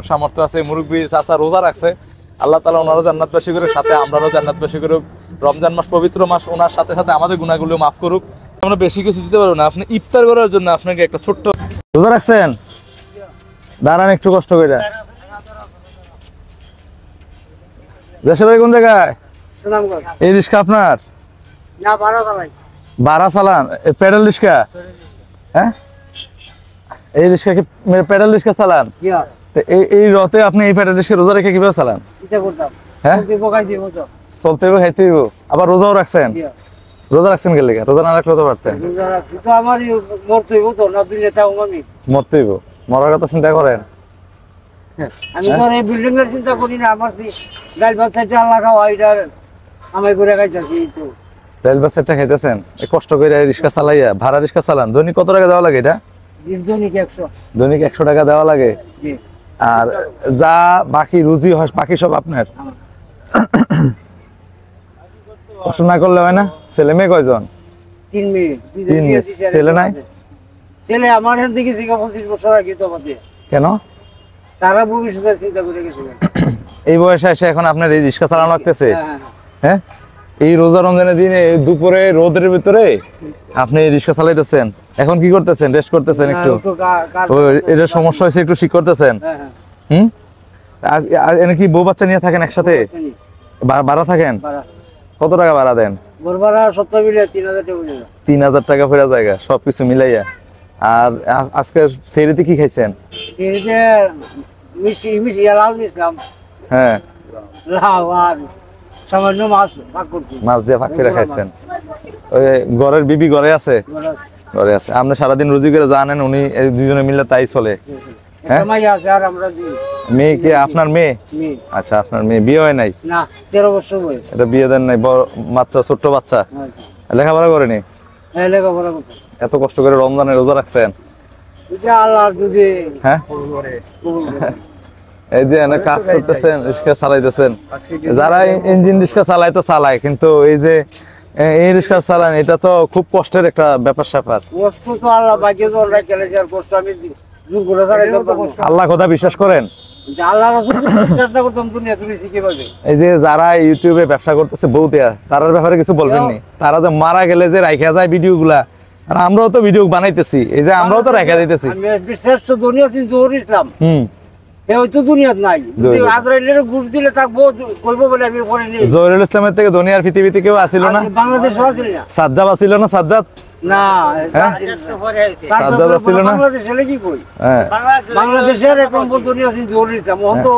সামর্থ্য আছে, মুরব্বী চাচা রোজা রাখছে, আল্লাহ তাআলা ওনারও জান্নাতবাসী করে, সাথে আমরাও জান্নাতবাসী করুক। রমজান মাস পবিত্র মাস, ওনার সাথে সাথে আমাদের গুনাহগুলো মাফ করুক। আমরা বেশি কিছু দিতে পারবো না, আপনি ইফতার করার জন্য আপনাকে একটা ছোট্ট রোজা রাখছেন, দাঁড়ান একটু কষ্ট করে। দেশের বাড়ি কোন জায়গায়? এই রিক্সা আপনার? ভাড়া চালান? প্যাডেল রিক্সা? হ্যাঁ, এই রিক্সা কি প্যাডেল রিক্সা চালান? এই রথে আপনি এই প্যাডেল রিক্সা রোজা রেখে কিভাবে চালান? হ্যাঁ, চলতে হবে, খাইতে হবে, আবার রোজাও রাখছেন। রোজা রাখছেন গেলে রোজা না রাখলে তো পারতেন। মরতে হইব, মরার কথা চিন্তা করেন? আমি তো এই বিল্ডিং এর চিন্তা করি না, আমার ডাল ভাত চাইতে আল্লাহ খাওয়া এটা আমি করে খাইতেছি। তো ডাল ভাত চাইতে খাইতেছেন, এই কষ্ট করে রিক্সা চালাইয়া, ভাড়া রিক্সা চালান, দৈনিক কত টাকা দেওয়া লাগে? এটা দৈনিক 100। দৈনিক 100 টাকা দেওয়া লাগে। আর যা বাকি রুজি হয় বাকি সব আপনার। কষ্ট না করলে হয় না? ছেলে মেয়ে কয়জন? 3 মেয়ে। 3 মেয়ে। ছেলে নাই? ছেলে আমার হাত থেকে 25 বছর আগে তো আমাদের। কেন? তারা ভবিষ্যতের চিন্তা করে গেছিলেন। এই বয়সে এসে এখন আপনার এই রিক্সা চালানো লাগতেছে? হ্যাঁ, এই রোজা রমজানের দিনে দুপুরে রোদের ভিতরে আপনি রিক্সা চালাইতেছেন, এখন কি করতেছেন? রেস্ট করতেছেন একটু? এটা সমস্যা হয়েছে, একটু ঠিক করতেছেন? হুম, এনে কি বউ বাচ্চা নিয়ে থাকেন একসাথে? ভাড়া থাকেন? কত টাকা ভাড়া দেন? ভাড়া সপ্তাহ মিলে 3000 টাকা। 3000 টাকা ফেরা জায়গা সবকিছু মিলাইয়া। আর আজকে সেরিতে কি খাইছেন? সেরিতে মিষ্টি লাউ নিছিলাম। হ্যাঁ, লাউ আর সামান্য মাছ ভাগ করছি। মাছ দিয়ে ভাগ করে খাইছেন? ওই ঘরের বিবি ঘরে আছে? ঘরে আছে। আপনি সারাদিন রুজি করে জানেন, উনি দুজনে মিলে তাই চলে? হ্যাঁ, মেয়ে কি আপনার? মেয়ে? আচ্ছা, আপনার মেয়ে বিয়ে হয় নাই? না, 13 বছর বয়স। এটা বিয়ে দেন নাই? বড় বাচ্চা, ছোট্ট বাচ্চা, লেখাপড়া করেনি? হ্যাঁ, লেখাপড়া করতে। এত কষ্ট করে রমজানে রোজা রাখছেন? আল্লাহ যদি হ্যাঁ, এই যে কাজ করতেছেন, রিক্সা চালাইতেছেন, যারা ইঞ্জিন রিক্সা চালায় তো চালায়, কিন্তু এই যে এই রিক্সা চালান, এটা তো খুব কষ্টের একটা ব্যাপার স্যাপার। কষ্ট তো আল্লাহ বাকি তো আমরা কেলে যার কষ্ট আমি জোর করে চালাইতে পারবো। আল্লাহ কথা বিশ্বাস করেন? আল্লাহ রাসূল বিশ্বাস না করতাম দুনিয়া তুমি শিখে পাবে। এই যে যারা ইউটিউবে ব্যবসা করতেছে বউ দেয়া, তার ব্যাপারে কিছু বলবেন নি? তারা তো মারা গেলে যে রাইখা যায় ভিডিও গুলা, আর আমরাও তো ভিডিও বানাইতেছি, এই যে আমরাও তো রাইখা দিতেছি। আমি বিশ্বাস তো দুনিয়া কিন্তু জোর ইসলাম। হয়তো দুনিয়াত নাই, যদি আজরাইলের ঘুষ দিলে থাকবো কইবো বলে আমি পরে নেই। জহিরুল ইসলামের থেকে দুনিয়ার পৃথিবীতে কেউ আসিল না? বাংলাদেশে আসিল না। সাজ্জাদ আসিল না? সাজ্জাদ না, সাজ্জাদ আসিল না? বাংলাদেশে কি কই? হ্যাঁ, বাংলাদেশের এখন দুনিয়া কিন্তু জোর ইসলাম, ওহন তো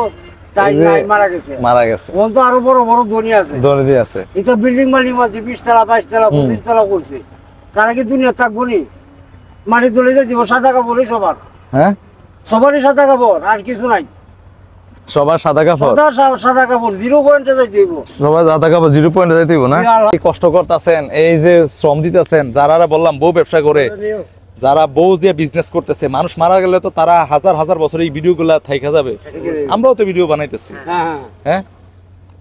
তাই নাই, মারা গেছে। মারা গেছে। ওহন তো আরো বড় বড় দুনিয়া আছে, দুনিয়া আছে। এটা বিল্ডিং মালিক আছে 20 তলা 22 তলা 25 তলা করছে, তারা কি দুনিয়া থাকবো নি? মাটি তুলে দিয়ে দিব, সাদা কাপড় সবার। হ্যাঁ, সবারই সাদা কাপড়, আর কিছু নাই। সবার সাদা কাপড়? সাদা কাপড় 0 পয়েন্টে যাই দিব, সবাই সাদা কাপড় 0 পয়েন্টে যাই দিব না? কি কষ্ট করতেছেন, এই যে শ্রম দিতেছেন, যারা বললাম বউ ব্যবসা করে, যারা বউ দিয়ে বিজনেস করতেছে, মানুষ মারা গেলে তো তারা হাজার হাজার বছর এই ভিডিওগুলা থাইকা যাবে। আমরাও তো ভিডিও বানাইতেছি। হ্যাঁ,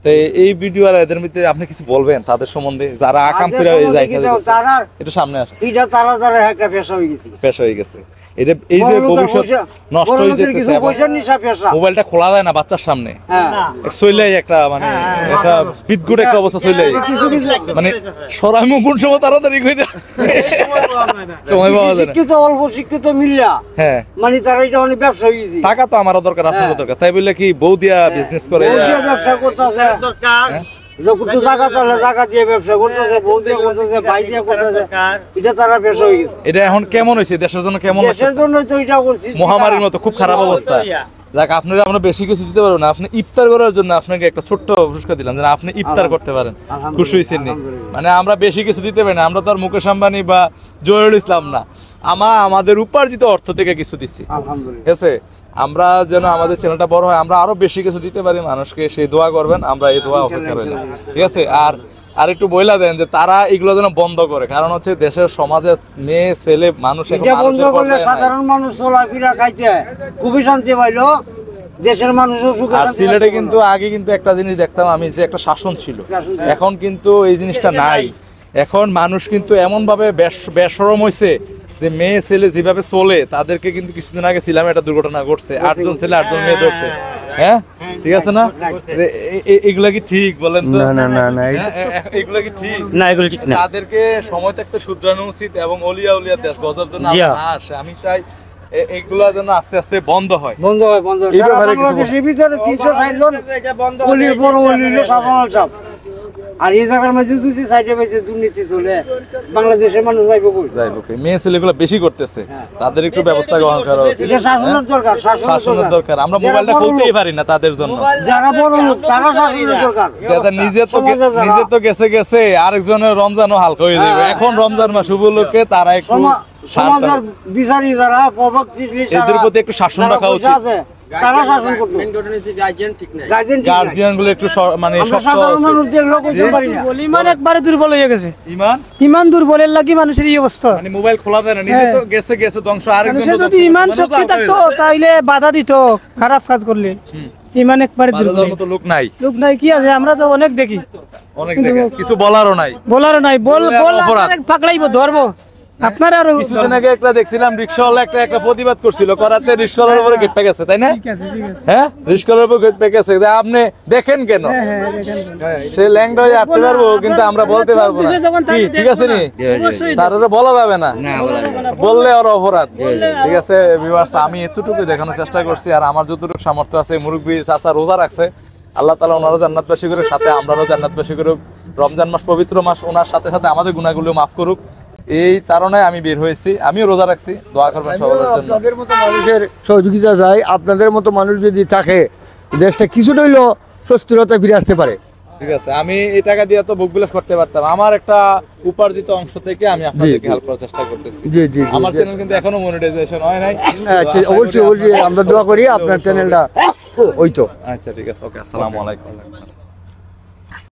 তো এই ভিডিও আর এদের মধ্যে আপনি কিছু বলবেন তাদের সম্বন্ধে, যারা আকাম করে যায়? একটু সামনে আসেন। এটা তারা তারা একটা পেশা হয়ে গেছে, পেশা হয়ে গেছে। এটা এই যে ভবিষ্যৎ নষ্ট হয়ে যাচ্ছে, মোবাইলটা খোলা যায় না বাচ্চার সামনে, চলেই একটা মানে একটা বিদ্যুৎ একটা অবস্থা চলে যায়, মানে সরাই মুখ কোন সময় তাড়াতাড়ি কই না সময় পাওয়া যায় না। শিক্ষিত অল্প শিক্ষিত মিল্লা, হ্যাঁ, মানে তারা এটা অনেক ব্যবসা হয়ে গেছে। টাকা তো আমারও দরকার, আপনারও দরকার, তাই বললে কি বউ দিয়া বিজনেস করে ব্যবসা করতেছে দরকার, যতটুকু জায়গা তাহলে জায়গা দিয়ে ব্যবসা করতেছে, বউ দিয়ে করতেছে, ভাই দিয়ে করতেছে, এটা তারা ব্যবসা হয়ে গেছে। এটা এখন কেমন হয়েছে দেশের জন্য? কেমন দেশের জন্য তো এটা করছি, মহামারীর মতো খুব খারাপ অবস্থা। যাক, আপনারা আমরা বেশি কিছু দিতে পারবো না, আপনি ইফতার করার জন্য আপনাকে একটা ছোট্ট পুরস্কার দিলাম, যেন আপনি ইফতার করতে পারেন। খুশি হয়েছেন নি? মানে আমরা বেশি কিছু দিতে পারি না, আমরা তো আর মুকেশ আম্বানি বা জহিরুল ইসলাম না, আমাদের উপার্জিত অর্থ থেকে কিছু দিচ্ছি। ঠিক আছে, আমরা যেন আমাদের চ্যানেলটা বড় হয়, আমরা আরো বেশি কিছু দিতে পারি মানুষকে, সেই দোয়া করবেন, আমরা এই দোয়া অপেক্ষা রইলাম। ঠিক আছে, আর একটু বইলা দেন যে তারা এগুলো যেন বন্ধ করে, কারণ হচ্ছে দেশের সমাজে মেয়ে ছেলে মানুষ বন্ধ করলে সাধারণ মানুষ চলাফেরা খাইতে খুবই শান্তি পাইলো, দেশের মানুষও সুখে। আর সিলেটে কিন্তু আগে কিন্তু একটা জিনিস দেখতাম আমি, যে একটা শাসন ছিল, এখন কিন্তু এই জিনিসটা নাই। এখন মানুষ কিন্তু এমন ভাবে বেশরম হয়েছে, যে মেয়ে ছেলে যেভাবে চলে তাদেরকে কিন্তু কিছুদিন আগে ছিলাম একটা দুর্ঘটনা ঘটছে, 8 জন ছেলে 8 জন মেয়ে ধরছে। হ্যাঁ ঠিক আছে না? এগুলা কি ঠিক বলেন তো? না এগুলা কি ঠিক? না, এগুলো ঠিক না। তাদেরকে সময় থাকতে শুধরানো উচিত এবং অলিয়া উলিয়া দেশ গজব যেন জি। না আসে। আমি চাই এগুলা যেন আস্তে আস্তে বন্ধ হয়। বন্ধ হয়, বন্ধ হয়। এই সারা ব্যাপারে কিছু বাংলাদেশের ভিতরে 360 জন অলির বড় অলির সাধারণ সব। আর এই জায়গার মধ্যে যদি সাইডে বাইতে দুর্নীতি চলে, বাংলাদেশের মানুষ যাইব কই? যাই হোক, মেয়ে ছেলেগুলো বেশি করতেছে, তাদের একটু ব্যবস্থা গ্রহণ করা উচিত। এটা শাসনের দরকার, শাসনের দরকার। আমরা মোবাইলটা খুলতেই পারি না তাদের জন্য। যারা বড় লোক তারা শাসনের দরকার। দাদা নিজে তো গেছে আরেকজনের রমজানও হালকা হয়ে যাবে। এখন রমজান মাস উপলক্ষে তারা একটু সমাজের বিচারী যারা প্রভাবশালী এদের প্রতি একটু শাসন রাখা উচিত। তারা শাসন করবে। গার্জিয়ান গার্জিয়ান গুলো একটু মানে আমরা শক্ত সাধারণ আছে। মানুষদের লোক হইতে পারি না। ইমান একবারে দুর্বল হয়ে গেছে। ইমান ইমান দুর্বলের লাগি মানুষের এই অবস্থা। মানে মোবাইল খোলা যায় না, নিজে তো গেছে ধ্বংস, আরেকজন মানুষের তো যদি ধ্বংস। ইমান মানুষ শক্তি আহত হয়ে থাকতো যায়। তাইলে বাধা দিত খারাপ কাজ করলে। ইমান একবারে বাধা দুর্বল। দেওয়ার মতো লোক নাই, লোক নাই, কি আছে? আমরা তো অনেক দেখি, অনেক দেখে কিছু বলারও নাই। বলারও নাই। বল বললে বল অপরাধ। পাকড়াইব, ধরবো। আপনার আরো কিছুদিন আগে একটা দেখছিলাম রিকশাওয়ালা একটা প্রতিবাদ করছিল, করাতে রিকশাওয়ালার উপরে গেট গেছে, তাই না? ঠিক আছে, ঠিক আছে। হ্যাঁ, রিকশাওয়ালার উপরে গেট গেছে। আপনি দেখেন কেন? হ্যাঁ, দেখেন। সে ল্যাংড়া হয়ে আসতে পারবো, কিন্তু আমরা বলতে পারবো না। যখন কি তাকে ঠিক আছে নি? অবশ্যই তার বলা যাবে না, বললে ওর অপরাধ। ঠিক আছে ভিউয়ার্স, আমি এতটুকু দেখানোর চেষ্টা করছি, আর আমার যতটুকু সামর্থ্য আছে। মুরব্বী চাচা রোজা রাখছে, আল্লাহ তাআলা ওনারও জান্নাতবাসী করুক, সাথে আমরাও জান্নাতবাসী করুক। রমজান মাস পবিত্র মাস, ওনার সাথে সাথে আমাদের গুনাহগুলো মাফ করুক। এই কারণে আমি বের হয়েছি, আমিও রোজা রাখছি। দোয়া করবেন সবার জন্য। আপনাদের মতো মানুষের সহযোগিতা চাই। আপনাদের মতো মানুষ যদি থাকে, দেশটা কিছুটা হইলেও সুস্থিরতা ফিরে আসতে পারে। ঠিক আছে, আমি এই টাকা দিয়ে তো বুক বিলাস করতে পারতাম। আমার একটা উপার্জিত অংশ থেকে আমি আপনাদেরকে হেল্প করার চেষ্টা করতেছি। জি জি আমার চ্যানেল কিন্তু এখনো মনিটাইজেশন হয় নাই। আচ্ছা, অবশ্যই আমরা দোয়া করি আপনার চ্যানেলটা ওই তো। আচ্ছা ঠিক আছে, ওকে, আসসালামু আলাইকুম।